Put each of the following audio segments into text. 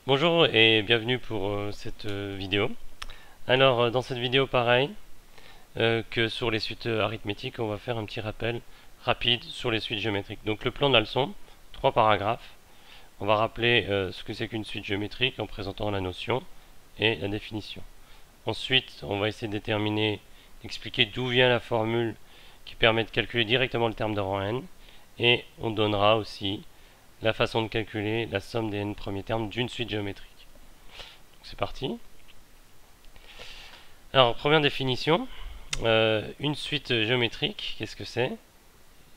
Bonjour et bienvenue pour cette vidéo. Alors dans cette vidéo pareil que sur les suites arithmétiques, on va faire un petit rappel rapide sur les suites géométriques. Donc le plan de la leçon, 3 paragraphes. On va rappeler ce que c'est qu'une suite géométrique en présentant la notion et la définition. Ensuite on va essayer de déterminer, d'expliquer d'où vient la formule qui permet de calculer directement le terme de rang n, et on donnera aussi la façon de calculer la somme des n premiers termes d'une suite géométrique. C'est parti. Alors, première définition, une suite géométrique, qu'est-ce que c'est?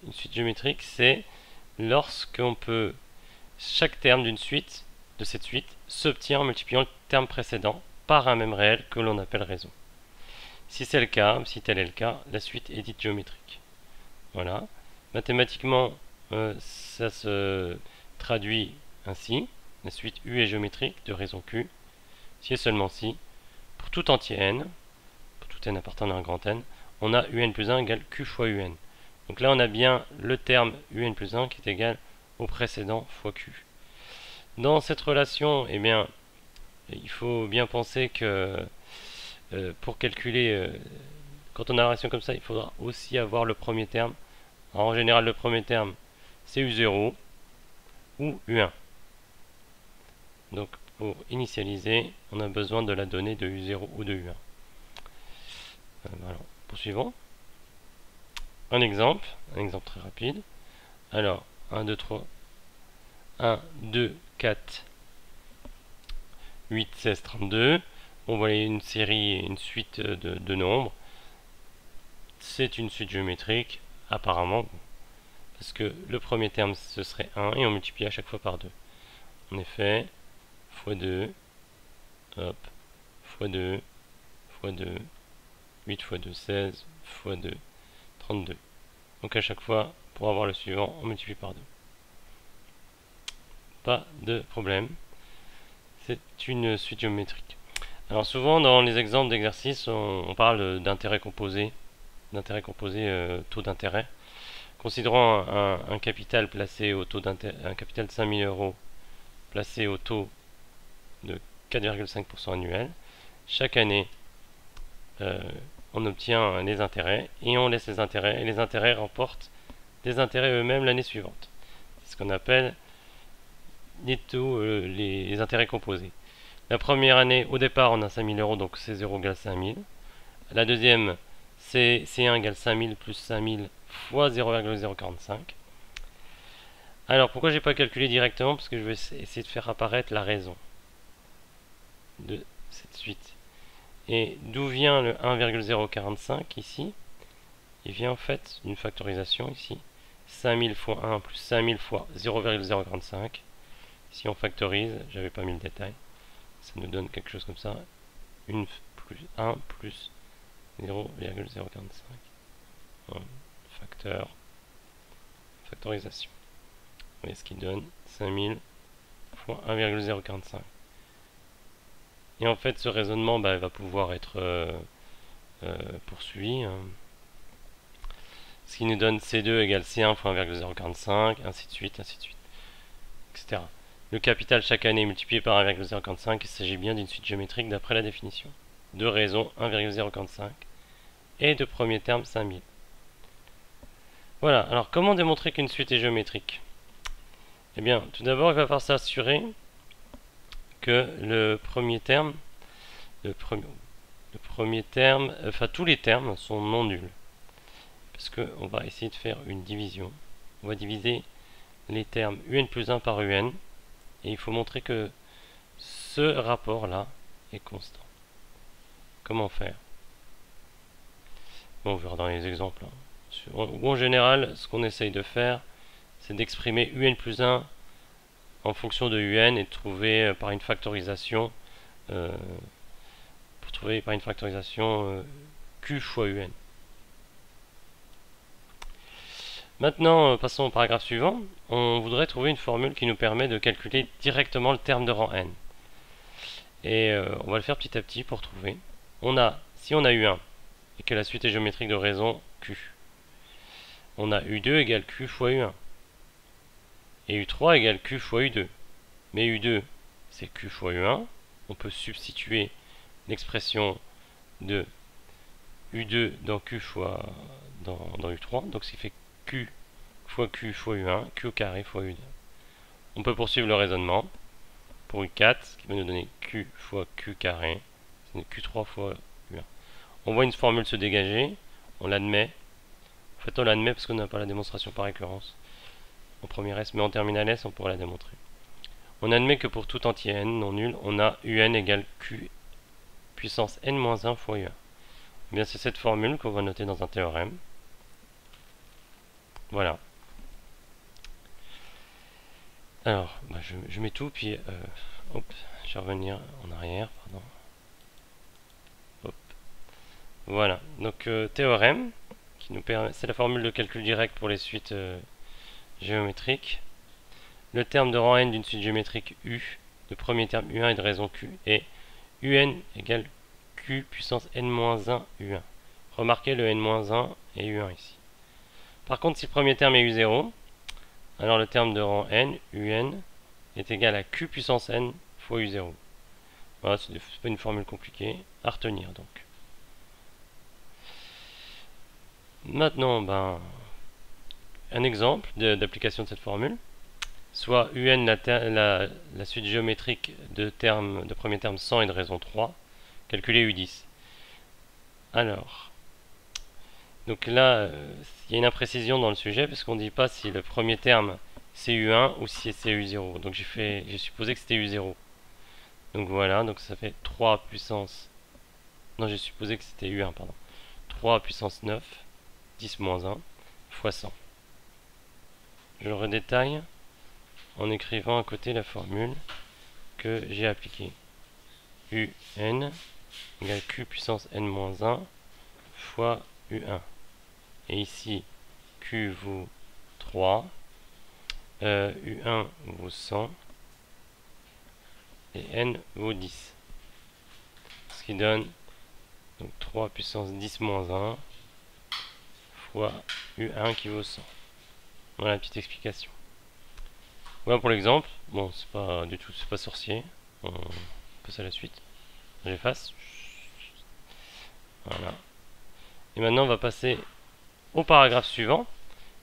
Une suite géométrique, c'est lorsqu'on peut, chaque terme d'une suite, de cette suite, s'obtient en multipliant le terme précédent par un même réel que l'on appelle raison. Si c'est le cas, si tel est le cas, la suite est dite géométrique. Voilà. Mathématiquement, ça se traduit ainsi. La suite U est géométrique de raison Q, si et seulement si, pour tout entier n, pour tout n appartenant à un grand N, on a un plus 1 égale Q fois un. Donc là, on a bien le terme un plus 1 qui est égal au précédent fois Q. Dans cette relation, eh bien, il faut bien penser que pour calculer, quand on a une relation comme ça, il faudra aussi avoir le premier terme. Alors, en général, le premier terme, c'est U0 ou U1. Donc, pour initialiser, on a besoin de la donnée de U0 ou de U1. Voilà. Poursuivons. Un exemple très rapide. Alors, 1, 2, 3, 1, 2, 4, 8, 16, 32. On voit une série, une suite de nombres. C'est une suite géométrique, apparemment, parce que le premier terme, ce serait 1, et on multiplie à chaque fois par 2. En effet, fois 2, hop, fois 2, fois 2, 8 fois 2, 16, fois 2, 32. Donc à chaque fois, pour avoir le suivant, on multiplie par 2. Pas de problème. C'est une suite géométrique. Alors souvent dans les exemples d'exercices, on parle d'intérêt composé, taux d'intérêt. Considérons un capital placé au taux d'intérêt, un capital de 5000 euros placé au taux de 4,5% annuel. Chaque année, on obtient les intérêts et on laisse les intérêts, et les intérêts remportent des intérêts eux-mêmes l'année suivante. C'est ce qu'on appelle les taux, les intérêts composés. La première année, au départ, on a 5000 euros, donc C0 égale 5000. La deuxième, c'est C1 égale 5000 plus 5000 fois 0,045. Alors, pourquoi j'ai pas calculé directement? Parce que je vais essayer de faire apparaître la raison de cette suite. Et d'où vient le 1,045 ici? Il vient en fait d'une factorisation ici. 5000 fois 1 plus 5000 fois 0,045. Si on factorise, j'avais pas mis le détail, ça nous donne quelque chose comme ça. 1 plus 0,045. Factorisation. Vous voyez ce qui donne 5000 fois 1,045. Et en fait, ce raisonnement va pouvoir être poursuivi. Ce qui nous donne C2 égale C1 fois 1,045, ainsi de suite, etc. Le capital chaque année est multiplié par 1,045, il s'agit bien d'une suite géométrique d'après la définition. De raison 1,045 et de premier terme 5000. Voilà, alors comment démontrer qu'une suite est géométrique? Eh bien, tout d'abord, il va falloir s'assurer que le premier terme, enfin tous les termes sont non nuls. Parce qu'on va essayer de faire une division. On va diviser les termes un plus 1 par un, et il faut montrer que ce rapport-là est constant. Comment faire? Bon, on verra dans les exemples. En général, ce qu'on essaye de faire, c'est d'exprimer un plus 1 en fonction de un et de trouver par une factorisation q fois un. Maintenant, passons au paragraphe suivant. On voudrait trouver une formule qui nous permet de calculer directement le terme de rang n. Et on va le faire petit à petit pour trouver. Si on a U1 et que la suite est géométrique de raison Q, on a U2 égale Q fois U1. Et U3 égale Q fois U2. Mais U2, c'est q fois u1. On peut substituer l'expression de u2 dans q fois dans u3, donc ce qui fait q fois q fois u1, q au carré fois u2. On peut poursuivre le raisonnement pour u4, ce qui va nous donner q fois q carré, c'est q3 fois u1. On voit une formule se dégager, on l'admet. En fait, on l'admet parce qu'on n'a pas la démonstration par récurrence en première S, mais en terminale S, on pourrait la démontrer. On admet que pour tout entier n non nul, on a un égale q puissance n-1 fois u1. Eh bien, c'est cette formule qu'on va noter dans un théorème. Voilà. Alors, bah, je mets tout, puis hop, je vais revenir en arrière, pardon. Hop. Voilà, donc théorème, qui nous permet, c'est la formule de calcul direct pour les suites géométriques. Le terme de rang n d'une suite géométrique U, le premier terme U1 et de raison Q, est UN égale Q puissance n-1 U1. Remarquez le n-1 et U1 ici. Par contre, si le premier terme est U0, alors le terme de rang n, UN, est égal à Q puissance n fois U0. Voilà, c'est pas une formule compliquée à retenir donc. Maintenant, ben, un exemple d'application de cette formule. Soit UN la suite géométrique de premier terme 100 et de raison 3, calculer U10. Alors, donc là, il y a une imprécision dans le sujet, parce qu'on ne dit pas si le premier terme c'est U1 ou si c'est U0. Donc j'ai supposé que c'était U0. Donc voilà, donc ça fait 3 puissance... Non, j'ai supposé que c'était U1, pardon. 3 puissance 9, 10 moins 1, fois 100. Je le redétaille en écrivant à côté la formule que j'ai appliquée. UN égale Q puissance n-1 fois U1. Et ici, Q vaut 3, U1 vaut 100, et N vaut 10. Ce qui donne donc 3 puissance 10 moins 1 fois U1 qui vaut 100. Voilà la petite explication. Voilà pour l'exemple. Bon, c'est pas du tout, c'est pas sorcier. On passe à la suite. J'efface. Voilà. Et maintenant, on va passer au paragraphe suivant,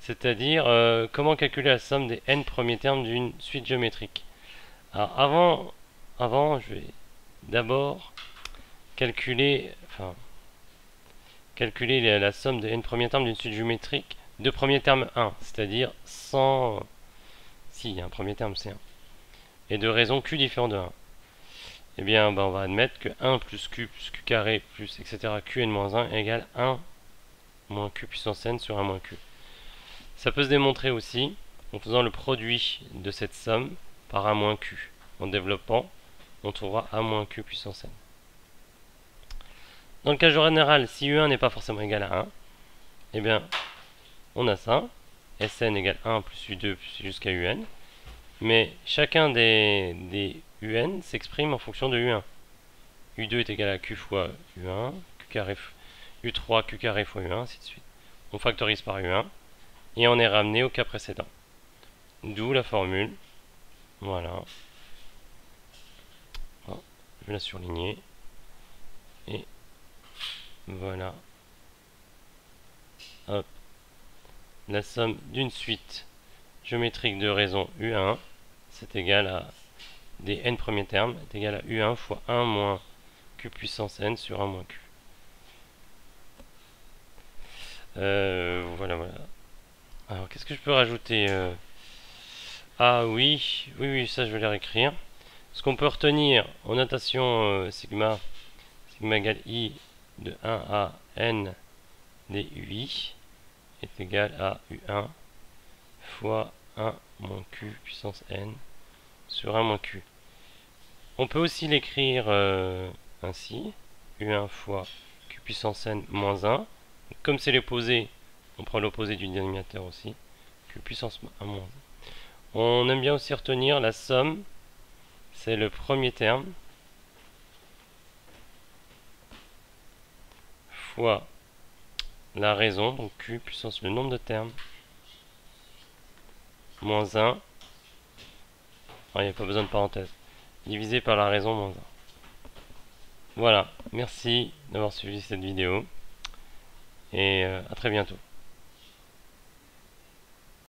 c'est-à-dire comment calculer la somme des n premiers termes d'une suite géométrique. Alors avant, je vais d'abord calculer la somme des n premiers termes d'une suite géométrique de premier terme 1, c'est-à-dire sans... Si, il y a un premier terme, c'est 1. Et de raison q différent de 1. Eh bien, on va admettre que 1 plus q carré plus etc. qn-1 égale 1 moins q puissance n sur 1 moins q. Ça peut se démontrer aussi en faisant le produit de cette somme par 1 moins q. En développant, on trouvera 1 moins q puissance n. Dans le cas général, si U1 n'est pas forcément égal à 1, eh bien, on a ça. Sn égale 1 plus U2 jusqu'à UN. Mais chacun des UN s'exprime en fonction de U1. U2 est égal à Q fois U1, Q carré, U3, Q carré fois U1, ainsi de suite. On factorise par U1 et on est ramené au cas précédent. D'où la formule. Voilà. Oh, je vais la surligner. Et voilà. Hop. La somme d'une suite géométrique de raison U1, c'est égal à des n premiers termes, est égal à U1 fois 1 moins Q puissance n sur 1 moins Q. Voilà. Alors, qu'est-ce que je peux rajouter Ah oui, ça je vais les réécrire. Ce qu'on peut retenir en notation sigma égale I de 1 à n des UI est égal à U1 fois 1 moins Q puissance n sur 1 moins Q. On peut aussi l'écrire ainsi, U1 fois Q puissance n moins 1. Comme c'est l'opposé, on prend l'opposé du dénominateur aussi, Q puissance 1 moins 1. On aime bien aussi retenir la somme, c'est le premier terme, fois la raison, donc Q puissance le nombre de termes, moins 1, il n'y a pas besoin de parenthèse, divisé par la raison moins 1. Voilà, merci d'avoir suivi cette vidéo et à très bientôt.